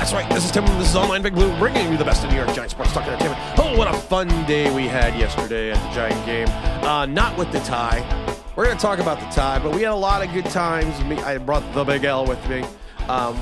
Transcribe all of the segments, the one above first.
That's right. This is Tim. This is Online Big Blue, bringing you the best of New York Giants sports talk entertainment. Oh, what a fun day we had yesterday at the Giant game. Not with the tie. We're going to talk about the tie, but we had a lot of good times. I brought the Big L with me.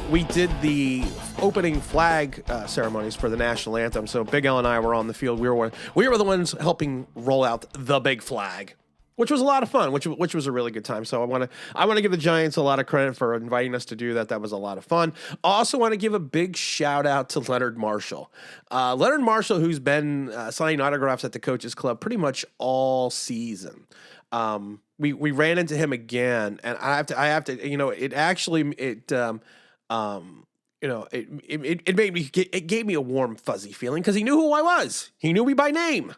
We did the opening flag ceremonies for the national anthem. So Big L and I were on the field. We were the ones helping roll out the big flag, which was a lot of fun, which was a really good time. So I want to give the Giants a lot of credit for inviting us to do that. That was a lot of fun. Also want to give a big shout out to Leonard Marshall. Leonard Marshall, who's been signing autographs at the Coaches Club pretty much all season. We ran into him again, and I have to, it gave me a warm, fuzzy feeling because he knew who I was. He knew me by name.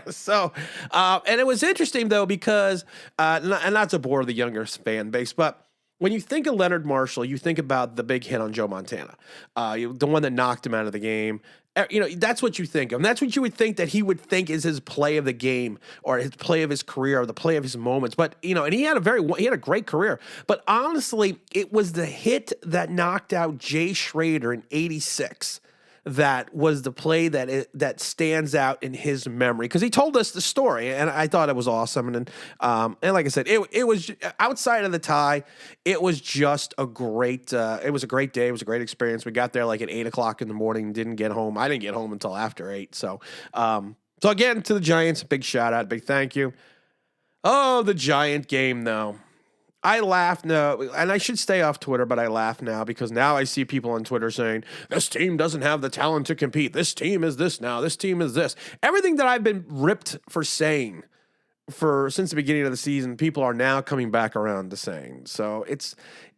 So, and it was interesting though, because, and not to bore the younger fan base, but when you think of Leonard Marshall, you think about the big hit on Joe Montana, the one that knocked him out of the game. That's what you think of. And that's what you would think that he would think is his play of the game or his play of his career or the play of his moments. But, and he had a great career. But honestly, it was the hit that knocked out Jay Schrader in '86 that was the play that stands out in his memory, because he told us the story, and I thought it was awesome. And like I said, it was outside of the tie. It was just a great. It was a great day. It was a great experience. We got there like at 8:00 in the morning. Didn't get home. I didn't get home until after 8. So again, to the Giants, big shout out, big thank you. Oh, the Giant game though. I laugh now, and I should stay off Twitter, but I laugh now because now I see people on Twitter saying, this team doesn't have the talent to compete. This team is this now. This team is this. Everything that I've been ripped for saying since the beginning of the season, people are now coming back around to saying. So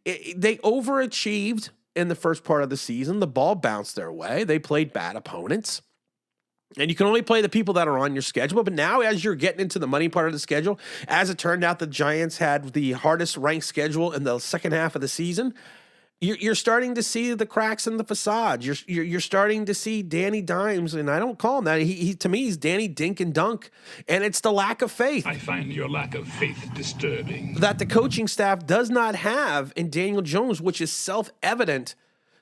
they overachieved in the first part of the season. The ball bounced their way. They played bad opponents. And you can only play the people that are on your schedule. But now as you're getting into the money part of the schedule, as it turned out, the Giants had the hardest ranked schedule in the second half of the season. You're starting to see the cracks in the facade. You're starting to see Danny Dimes, and I don't call him that. He to me, he's Danny Dink and Dunk. And it's the lack of faith. I find your lack of faith disturbing. That the coaching staff does not have in Daniel Jones, which is self-evident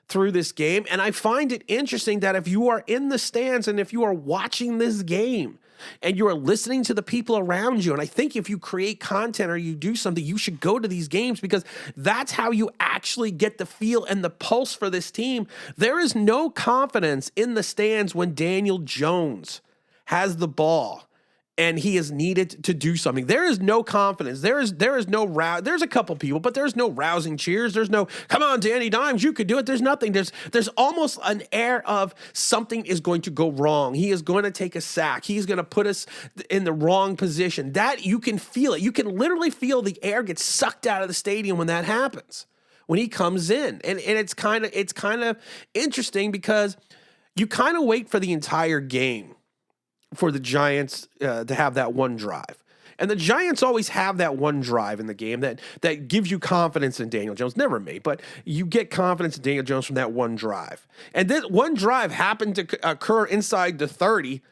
through this game. And I find it interesting that if you are in the stands and if you are watching this game and you are listening to the people around you, and I think if you create content or you do something, you should go to these games, because that's how you actually get the feel and the pulse for this team. There is no confidence in the stands when Daniel Jones has the ball and he is needed to do something. There is no confidence. There is no there's a couple people, but there's no rousing cheers. There's no, come on, Danny Dimes, you could do it. There's nothing. There's almost an air of something is going to go wrong. He is going to take a sack. He's going to put us in the wrong position. That you can feel it. You can literally feel the air get sucked out of the stadium when that happens, when he comes in. And it's kind of interesting because you kind of wait for the entire game for the Giants to have that one drive. And the Giants always have that one drive in the game that gives you confidence in Daniel Jones. Never me, but you get confidence in Daniel Jones from that one drive. And this one drive happened to occur inside the 30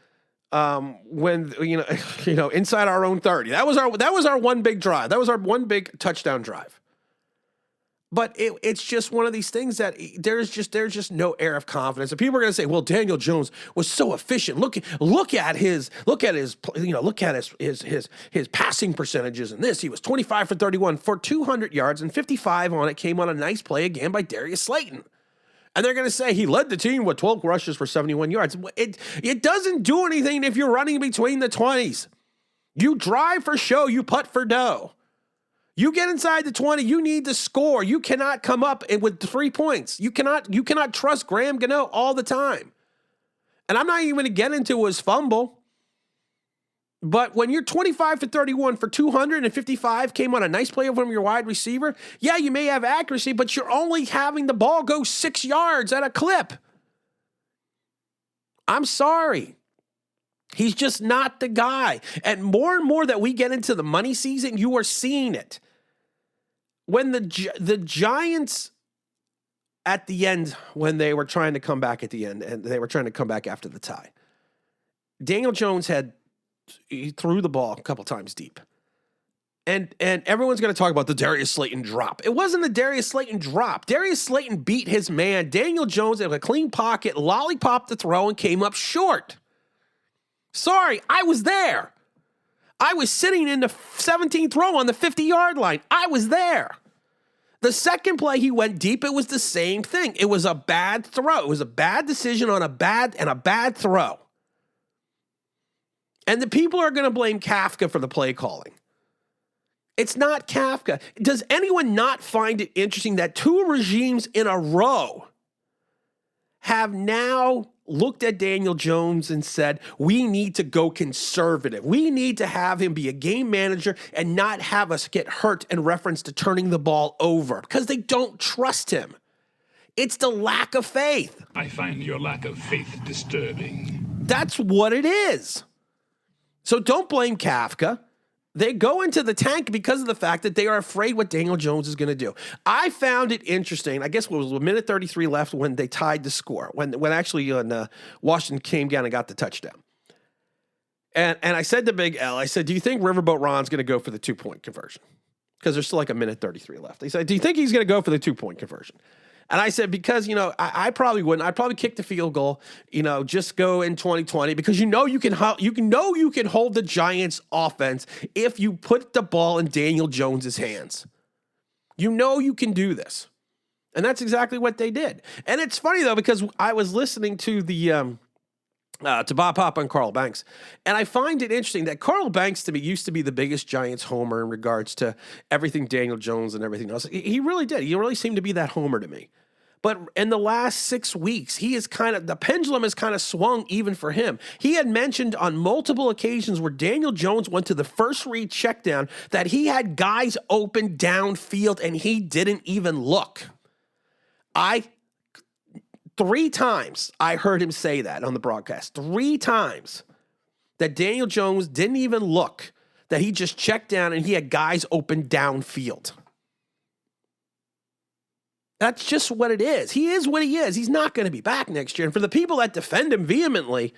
when inside our own 30. That was our one big drive. That was our one big touchdown drive. But it's just one of these things that there's just no air of confidence. And people are going to say, "Well, Daniel Jones was so efficient. Look at his passing percentages in this. He was 25 for 31 for 200 yards, and 55 on it came on a nice play again by Darius Slayton." And they're going to say he led the team with 12 rushes for 71 yards. It doesn't do anything if you're running between the 20s. You drive for show, you putt for dough. You get inside the 20, you need to score. You cannot come up with 3 points. You cannot trust Graham Gano all the time. And I'm not even going to get into his fumble. But when you're 25 for 31 for 255 came on a nice play from your wide receiver, yeah, you may have accuracy, but you're only having the ball go 6 yards at a clip. I'm sorry. He's just not the guy. And more that we get into the money season, you are seeing it. When the Giants at the end, when they were trying to come back at the end, and they were trying to come back after the tie, Daniel Jones he threw the ball a couple times deep. And everyone's going to talk about the Darius Slayton drop. It wasn't the Darius Slayton drop. Darius Slayton beat his man, Daniel Jones, in a clean pocket, lollipopped the throw, and came up short. Sorry, I was there. I was sitting in the 17th row on the 50-yard line. I was there. The second play he went deep, it was the same thing. It was a bad throw. It was a bad decision on a bad throw. And the people are going to blame Kafka for the play calling. It's not Kafka. Does anyone not find it interesting that two regimes in a row have now looked at Daniel Jones and said, we need to go conservative. We need to have him be a game manager and not have us get hurt in reference to turning the ball over because they don't trust him. It's the lack of faith. I find your lack of faith disturbing. That's what it is. So don't blame Kafka. They go into the tank because of the fact that they are afraid what Daniel Jones is going to do. I found it interesting. I guess it was a minute 33 left when they tied the score, when actually Washington came down and got the touchdown. And I said to Big L, I said, do you think Riverboat Ron's going to go for the 2-point conversion? Because there's still like a minute 33 left. He said, do you think he's going to go for the 2-point conversion? And I said, because, I probably wouldn't. I'd probably kick the field goal, just go in 2020 because you can hold the Giants offense if you put the ball in Daniel Jones's hands. You can do this. And that's exactly what they did. And it's funny though, because I was listening to the to Bob Pop and Carl Banks. And I find it interesting that Carl Banks to me used to be the biggest Giants homer in regards to everything Daniel Jones and everything else. He really did. He really seemed to be that homer to me. But in the last 6 weeks, the pendulum has kind of swung even for him. He had mentioned on multiple occasions where Daniel Jones went to the first read check down that he had guys open downfield and he didn't even look. 3 times I heard him say that on the broadcast. 3 times that Daniel Jones didn't even look, that he just checked down and he had guys open downfield. That's just what it is. He is what he is. He's not going to be back next year. And for the people that defend him vehemently,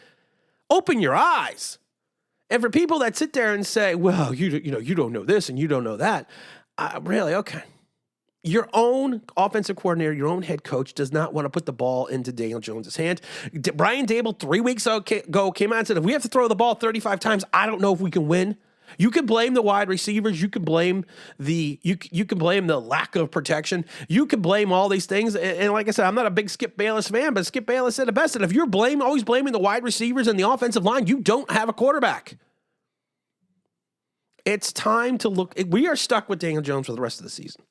open your eyes. And for people that sit there and say, well, you don't know this and you don't know that, really, okay. Your own offensive coordinator, your own head coach does not want to put the ball into Daniel Jones' hand. Brian Dable 3 weeks ago came out and said, if we have to throw the ball 35 times, I don't know if we can win. You can blame the wide receivers. You can blame you can blame the lack of protection. You can blame all these things. And like I said, I'm not a big Skip Bayless fan, but Skip Bayless said it best. And if you're always blaming the wide receivers and the offensive line, you don't have a quarterback. It's time to look. We are stuck with Daniel Jones for the rest of the season.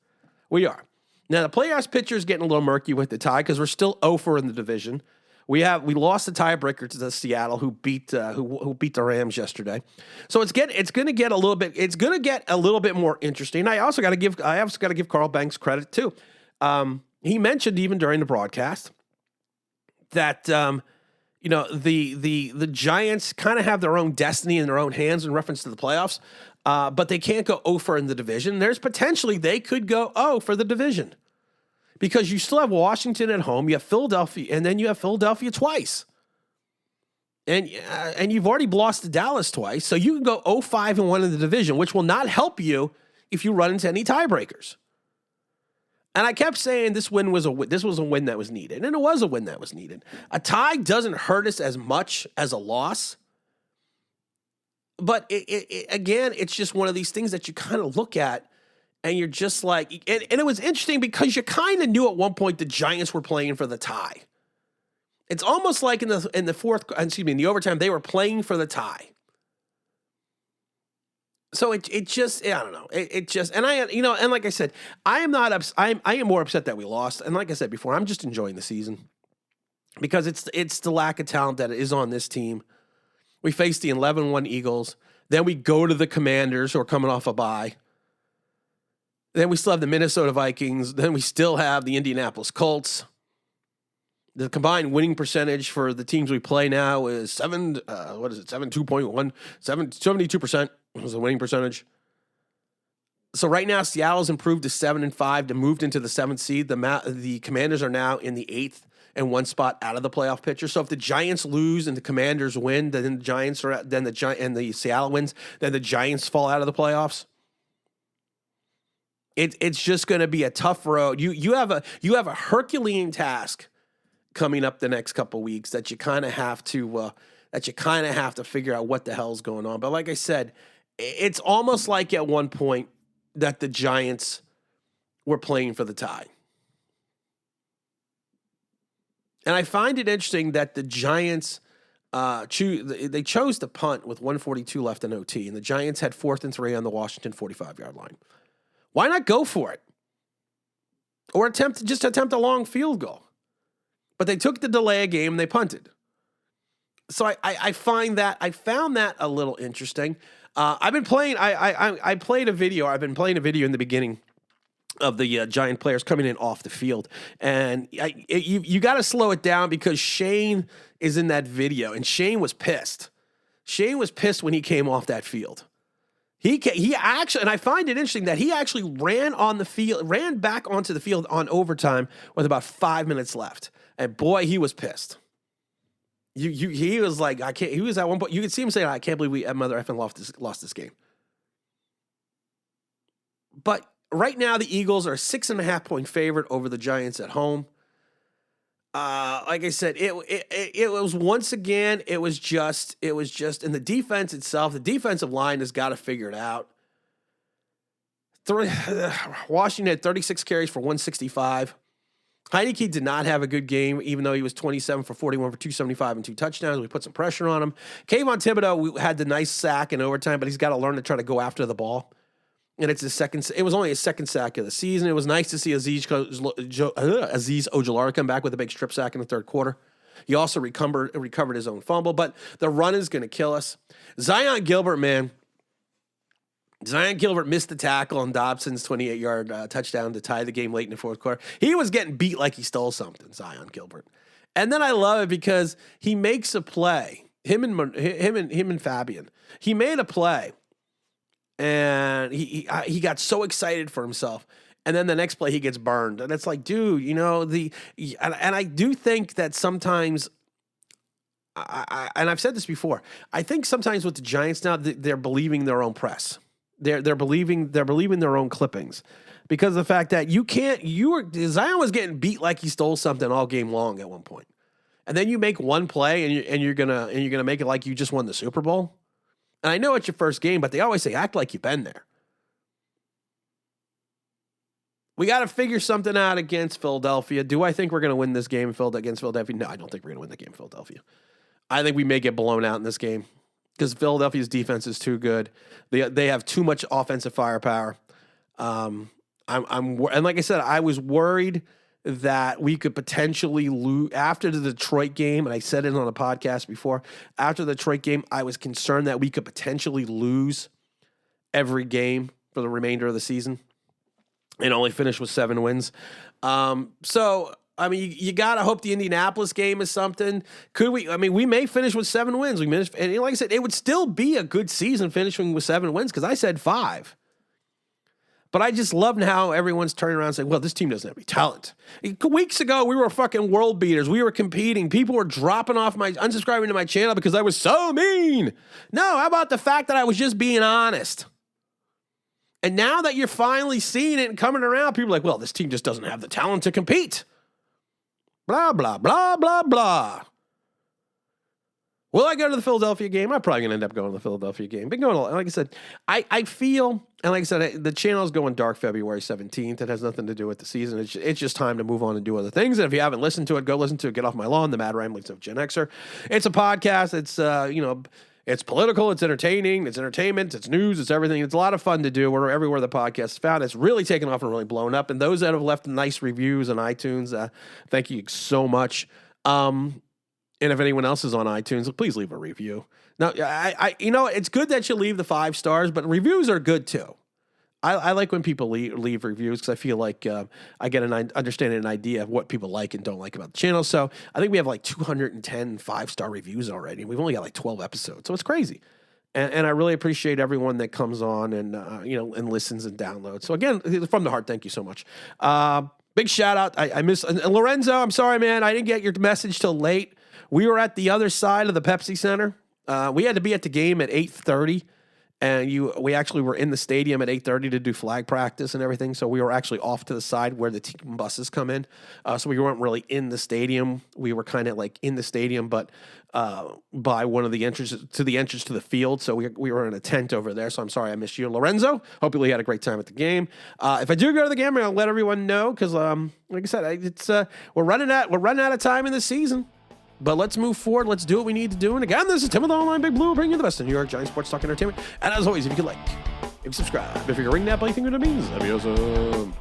We are. Now, the playoffs picture is getting a little murky with the tie because we're still 0-4 in the division. We lost the tiebreaker to the Seattle, who beat the Rams yesterday. So it's going to get a little bit more interesting. I also got to give Carl Banks credit too. He mentioned even during the broadcast that the Giants kind of have their own destiny in their own hands in reference to the playoffs, but they can't go 0-4 in the division. There's potentially they could go 0 for the division. Because you still have Washington at home, you have Philadelphia, and then you have Philadelphia twice. And you've already lost to Dallas twice, so you can go 0-5-1 in the division, which will not help you if you run into any tiebreakers. And I kept saying this was a win that was needed, and it was a win that was needed. A tie doesn't hurt us as much as a loss, but again, it's just one of these things that you kind of look at. And you're just like, and it was interesting because you kind of knew at one point the Giants were playing for the tie. It's almost like in the overtime, they were playing for the tie. So it just, I don't know. It just, and and like I said, I am more upset that we lost. And like I said before, I'm just enjoying the season because it's the lack of talent that is on this team. We face the 11-1 Eagles. Then we go to the Commanders who are coming off a bye. Then we still have the Minnesota Vikings. Then we still have the Indianapolis Colts. The combined winning percentage for the teams we play now is 72% was the winning percentage. So right now, Seattle's improved to 7-5 to moved into the 7th seed. The Commanders are now in the 8th and 1 spot out of the playoff picture. So if the Giants lose and the Commanders win, then the Seattle wins, then the Giants fall out of the playoffs. It's just going to be a tough road. You have a Herculean task coming up the next couple weeks that you kind of have to figure out what the hell's going on. But like I said, it's almost like at one point that the Giants were playing for the tie. And I find it interesting that the Giants they chose to punt with 1:42 left in OT, and the Giants had 4th and 3 on the Washington 45-yard line. Why not go for it? Or attempt a long field goal. But they took the delay of game and they punted. So I found that a little interesting. I've been playing. I played a video. I've been playing a video in the beginning of the Giant players coming in off the field, and you got to slow it down because Shane is in that video, and Shane was pissed. Shane was pissed when he came off that field. He actually, and I find it interesting that he actually ran back onto the field on overtime with about 5 minutes left, and boy, he was pissed. He was like, I can't. He was at one point. You could see him saying, "I can't believe we mother effing lost this game." But right now, the Eagles are a 6.5-point favorite over the Giants at home. Like I said, it was once again, it was just in the defense itself. The defensive line has got to figure it out. Washington had 36 carries for 165. Heineke did not have a good game, even though he was 27 for 41 for 275 and 2 touchdowns. We put some pressure on him. Kayvon Thibodeau had the nice sack in overtime, but he's got to learn to try to go after the ball. And it was only his second sack of the season. It was nice to see Azeez Ojulari come back with a big strip sack in the third quarter. He also recovered his own fumble, but the run is going to kill us. Zion Gilbert, man. Zion Gilbert missed the tackle on Dobson's 28-yard touchdown to tie the game late in the fourth quarter. He was getting beat like he stole something, Zion Gilbert. And then I love it because he makes a play. Him and Fabian. He made a play. And he got so excited for himself. And then the next play he gets burned. And it's like, dude, and I do think that sometimes and I've said this before, I think sometimes with the Giants now, they're believing their own press. They're believing their own clippings. Because of the fact that Zion was getting beat like he stole something all game long at one point. And then you make one play and you're gonna make it like you just won the Super Bowl. And I know it's your first game, but they always say, act like you've been there. We got to figure something out against Philadelphia. Do I think we're going to win this game against Philadelphia? No, I don't think we're going to win the game in Philadelphia. I think we may get blown out in this game because Philadelphia's defense is too good. They have too much offensive firepower. And like I said, I was worried that we could potentially lose after the Detroit game, and I said it on a podcast before, after the Detroit game, I was concerned that we could potentially lose every game for the remainder of the season and only finish with 7 wins. So, I mean, you got to hope the Indianapolis game is something. We may finish with 7 wins. And like I said, it would still be a good season finishing with 7 wins because I said 5. But I just love how everyone's turning around and saying, well, this team doesn't have any talent. Weeks ago, we were fucking world beaters. We were competing. People were unsubscribing to my channel because I was so mean. No, how about the fact that I was just being honest? And now that you're finally seeing it and coming around, people are like, well, this team just doesn't have the talent to compete. Blah, blah, blah, blah, blah. Will I go to the Philadelphia game? I'm probably going to end up going to the Philadelphia game. Been going, like I said, I feel, and like I said, the channel is going dark February 17th. It has nothing to do with the season. It's just time to move on and do other things. And if you haven't listened to it, go listen to it. Get Off My Lawn, The Mad Ramblings of Gen Xer. It's a podcast. It's, it's political. It's entertaining. It's entertainment. It's news. It's everything. It's a lot of fun to do. We're everywhere the podcast is found. It's really taken off and really blown up. And those that have left nice reviews on iTunes, thank you so much. And if anyone else is on iTunes, please leave a review. Now, it's good that you leave the 5 stars, but reviews are good too. I like when people leave reviews because I feel like I get an understanding, an idea of what people like and don't like about the channel. So I think we have like 210 5-star reviews already. We've only got like 12 episodes, so it's crazy. And I really appreciate everyone that comes on and and listens and downloads. So again, from the heart, thank you so much. Big shout out. I miss Lorenzo. I'm sorry, man. I didn't get your message till late. We were at the other side of the Pepsi Center. We had to be at the game at 8:30. and we actually were in the stadium at 8:30 to do flag practice and everything. So we were actually off to the side where the team buses come in. So we weren't really in the stadium. We were kind of like in the stadium, but by one of the entrances to the field. So we were in a tent over there. So I'm sorry I missed you, Lorenzo. Hopefully you had a great time at the game. If I do go to the game, I'll let everyone know because, like I said, it's we're running out of time in this season. But let's move forward. Let's do what we need to do. And again, this is Tim with Online Big Blue, bringing you the best of New York Giants sports talk entertainment. And as always, if you could like, if you subscribe, if you can ring that bell, you think it means that'd be awesome.